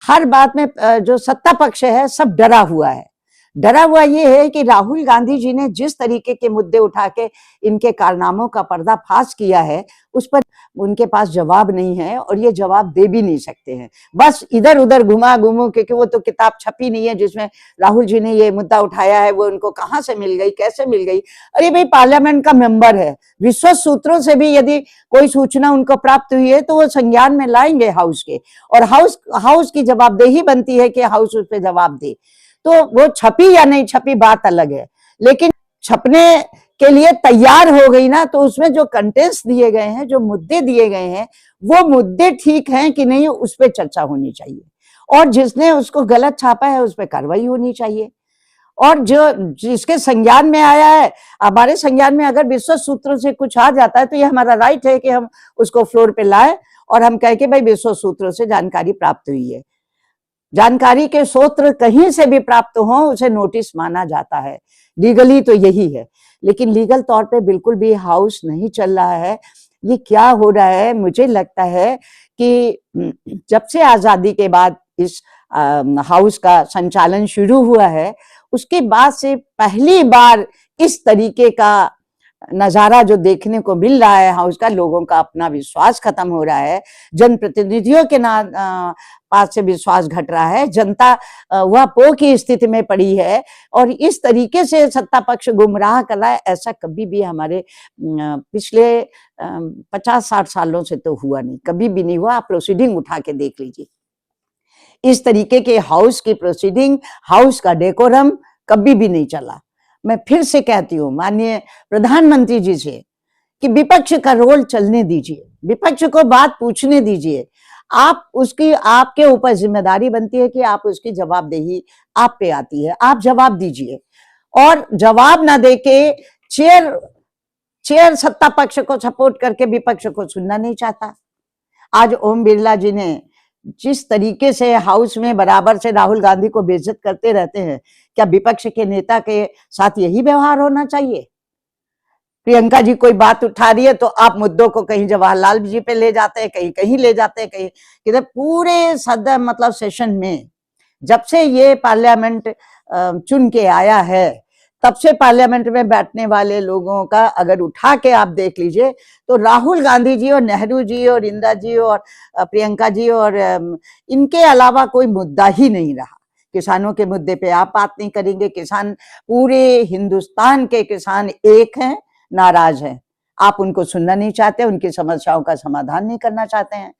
हर बात में जो सत्ता पक्ष है सब डरा हुआ है। डरा हुआ ये है कि राहुल गांधी जी ने जिस तरीके के मुद्दे उठा के इनके कारनामों का पर्दाफाश किया है, उस पर उनके पास जवाब नहीं है और ये जवाब दे भी नहीं सकते हैं। बस इधर उधर घुमा घुमू, क्योंकि वो तो किताब छपी नहीं है जिसमें राहुल जी ने ये मुद्दा उठाया है, वो उनको कहाँ से मिल गई, कैसे मिल गई। अरे भाई, पार्लियामेंट का मेंबर है, विश्वस्त सूत्रों से भी यदि कोई सूचना उनको प्राप्त हुई है तो वो संज्ञान में लाएंगे हाउस के, और हाउस की जवाबदेही बनती है कि हाउस उस पर जवाब दे। तो वो छपी या नहीं छपी बात अलग है, लेकिन छपने के लिए तैयार हो गई ना, तो उसमें जो कंटेंट्स दिए गए हैं, जो मुद्दे दिए गए हैं, वो मुद्दे ठीक हैं कि नहीं, उस पर चर्चा होनी चाहिए, और जिसने उसको गलत छापा है उस पर कार्रवाई होनी चाहिए। और जो जिसके संज्ञान में आया है, हमारे संज्ञान में अगर विश्वस्त सूत्रों से कुछ आ जाता है तो ये हमारा राइट है कि हम उसको फ्लोर पे लाए और हम कह के भाई विश्वस्त सूत्रों से जानकारी प्राप्त हुई है। जानकारी के सूत्र कहीं से भी प्राप्त हो, उसे नोटिस माना जाता है, लीगली तो यही है। लेकिन लीगल तौर पे बिल्कुल भी हाउस नहीं चल रहा है। ये क्या हो रहा है? मुझे लगता है कि जब से आजादी के बाद इस हाउस का संचालन शुरू हुआ है, उसके बाद से पहली बार इस तरीके का नजारा जो देखने को मिल रहा है हाउस का, लोगों का अपना विश्वास खत्म हो रहा है, जनप्रतिनिधियों के पास से विश्वास घट रहा है, जनता वह पो की स्थिति में पड़ी है, और इस तरीके से सत्ता पक्ष गुमराह कर रहा है। ऐसा कभी भी हमारे पिछले 50-60 सालों से तो हुआ नहीं, कभी भी नहीं हुआ। आप प्रोसीडिंग उठा के देख लीजिए, इस तरीके के हाउस की प्रोसीडिंग, हाउस का डेकोरम कभी भी नहीं चला। मैं फिर से कहती हूँ माननीय प्रधानमंत्री जी से कि विपक्ष का रोल चलने दीजिए, विपक्ष को बात पूछने दीजिए। आपके ऊपर जिम्मेदारी बनती है कि आप उसकी जवाबदेही आप पे आती है, आप जवाब दीजिए। और जवाब ना देके चेयर सत्ता पक्ष को सपोर्ट करके विपक्ष को सुनना नहीं चाहता। आज ओम बिरला जी ने जिस तरीके से हाउस में बराबर से राहुल गांधी को बेइज्जत करते रहते हैं, क्या विपक्ष के नेता के साथ यही व्यवहार होना चाहिए? प्रियंका जी कोई बात उठा रही है तो आप मुद्दों को कहीं जवाहरलाल जी पे ले जाते हैं, कहीं कहीं ले जाते हैं, कहीं किधर। पूरे सदन मतलब सेशन में जब से ये पार्लियामेंट चुन के आया है, तब से पार्लियामेंट में बैठने वाले लोगों का अगर उठा के आप देख लीजिए तो राहुल गांधी जी और नेहरू जी और इंदिरा जी और प्रियंका जी और इनके अलावा कोई मुद्दा ही नहीं रहा। किसानों के मुद्दे पे आप बात नहीं करेंगे। किसान, पूरे हिंदुस्तान के किसान एक हैं, नाराज हैं। आप उनको सुनना नहीं चाहते, उनकी समस्याओं का समाधान नहीं करना चाहते हैं।